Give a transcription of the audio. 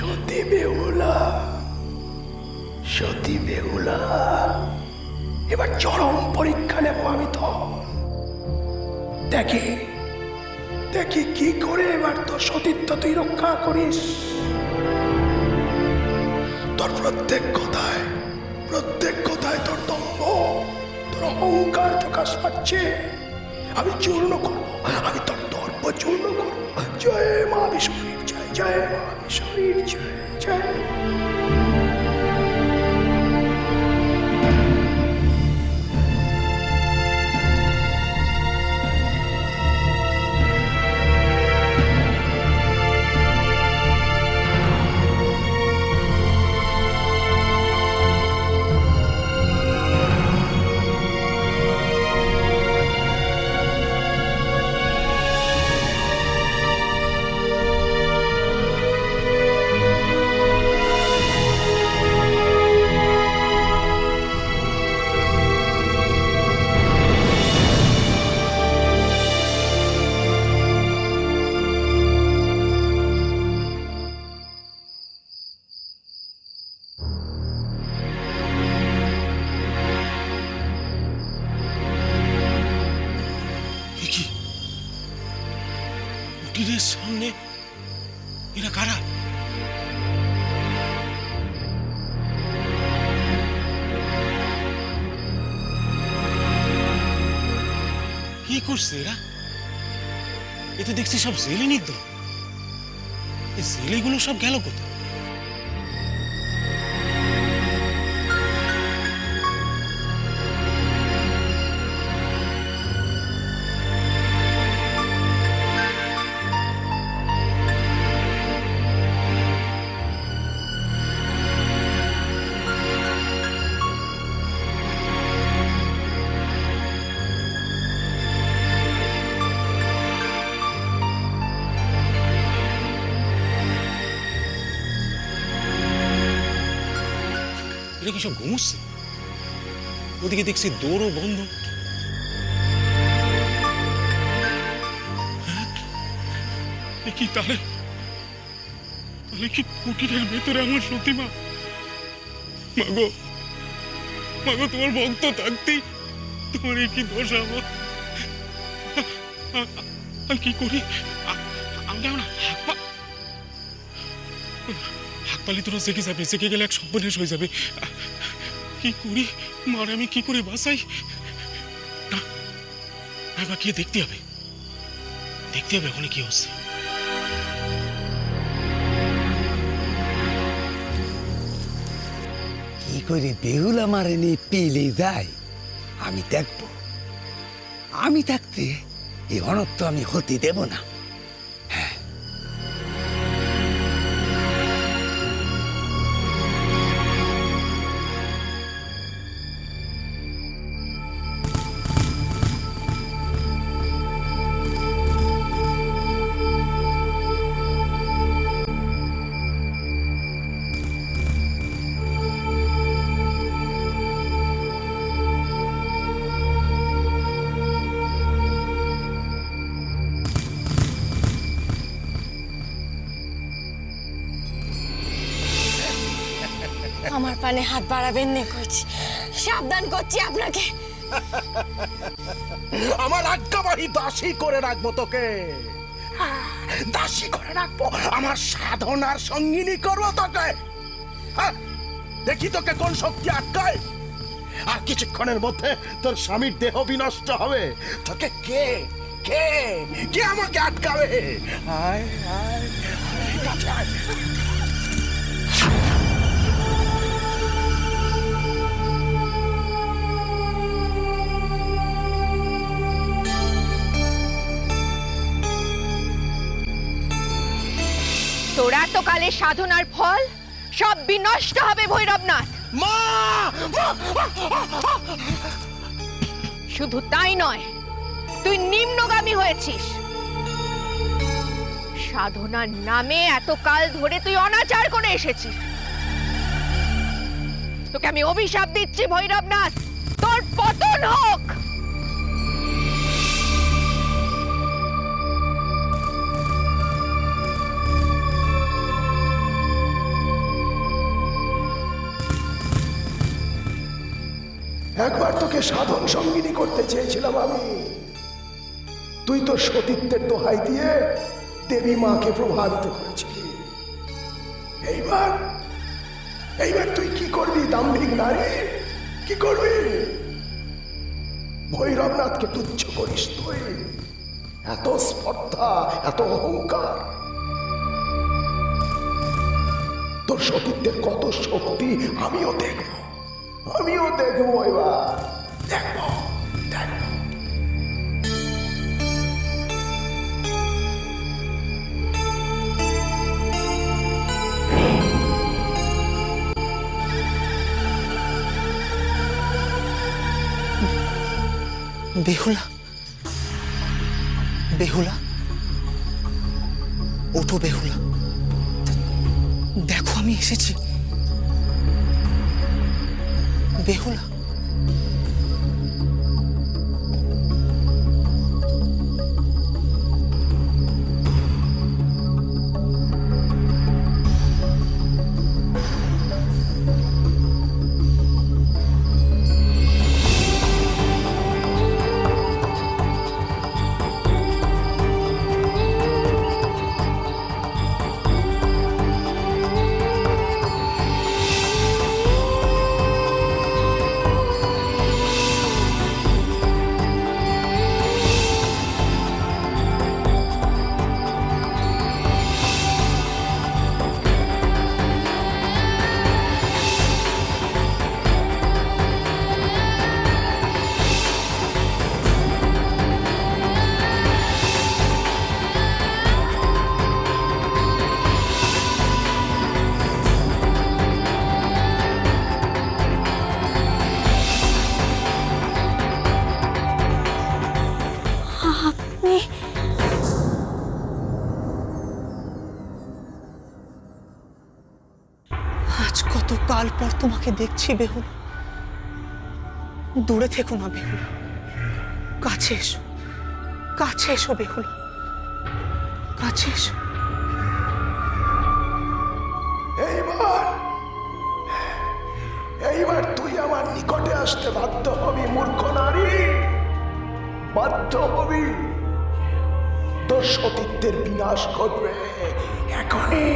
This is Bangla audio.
সতী বেহুলা, সতী বেহুলা, এবার চরম পরীক্ষা নেব আমি তো। দেখি দেখি কি করে এবার তোর সতীত্ব তুই রক্ষা করিস। তোর প্রত্যেক কথায় তোর দম্ভ, তোর অহংকার প্রকাশ পাচ্ছে। আমি চূর্ণ করবো, আমি তোর দর্প চূর্ণ করবো। জয় মা বিষ্ণুর জয়, জয় মা বিষ্ণুর জয়, জয়। কুটিরের সামনে এরা কারা? কি করছে এরা? এ তো দেখছি সব জেলেনির দল। এই জেলেগুলো সব গেল কোথায়? এরা কি সব ঘুমুচ্ছে? ওদিকে দেখছি দৌড়ও বন্ধ। কি তাহলে কি কুটিরের ভেতরে আমার সতীমা? মাগো, মাগো, তোমার ভক্ত থাকতেই তোমার কি দোষ আমার? আমি কি করি? আমি কেমন হাত পালি তোরা জেগে যাবে, জেগে গেলে এক সর্বনাশ হয়ে যাবে। কি করি মার, আমি কি করে বাঁচাই? না, একবার গিয়ে দেখতে হবে ওখানে কি হচ্ছে। কি করে বেহুলা মারেনি পেলে যায় আমি দেখব। আমি থাকতে এই অনর্থ আমি হতে দেব না। আমার পানে হাত বাড়াবেন না কইছি, সাবধান করছি আপনাকে। আমার আজ্ঞাবাহী দাসী করে রাখবো তোকে, দাসী করে রাখবো, আমার সাধনার সঙ্গিনী করবো তোকে। দেখি তোকে কোন শক্তি আটকায়। আর কিছুক্ষণের মধ্যে তোর স্বামীর দেহ বিনষ্ট হবে। তোকে কে কে কে আমাকে আটকাবে? আয় আয় কাছে আয়। তোরা তো কালে সাধনার ফল সব বিনষ্ট হবে ভৈরবনাথ। মা! শুধু তাই নয়, তুই নিম্নগামী হয়েছিস। সাধনার নামে এতকাল ধরে তুই অনাচার করে এসেছিস। তোকে আমি অভিশাপ দিচ্ছি ভৈরবনাথ, তোর পতন হোক। একবার তোকে সাধন সঙ্গিনী করতে চেয়েছিলাম আমি, তুই তো সতীত্বের দোহাই দিয়ে দেবী মাকে প্রভাবিত করেছিলি। এইবার এইবার তুই কি করবি দাম্ভিক নারী? কি করবি? ভৈরবনাথকে তুচ্ছ করিস তুই? এত স্পর্ধা, এত অহংকার! তোর সতীত্বের কত শক্তি আমিও দেখব, আমিও দেখবো, এবার দেখবো, দেখবো। বেহুলা, বেহুলা, ওঠো বেহুলা, দেখো আমি এসেছি। বেহুলা, আজ কত কাল পর তোমাকে দেখছি বেহুলা। দূরে থেকো না বেহুলা, কাছে এসো, কাছে এসো বেহুলা, কাছে এসো। এইবার এইবার তুই আমার নিকটে আসতে বাধ্য হবি মূর্খ নারী, বাধ্য হবি। তোর সতীত্বের বিনাশ ঘটবে এখনই।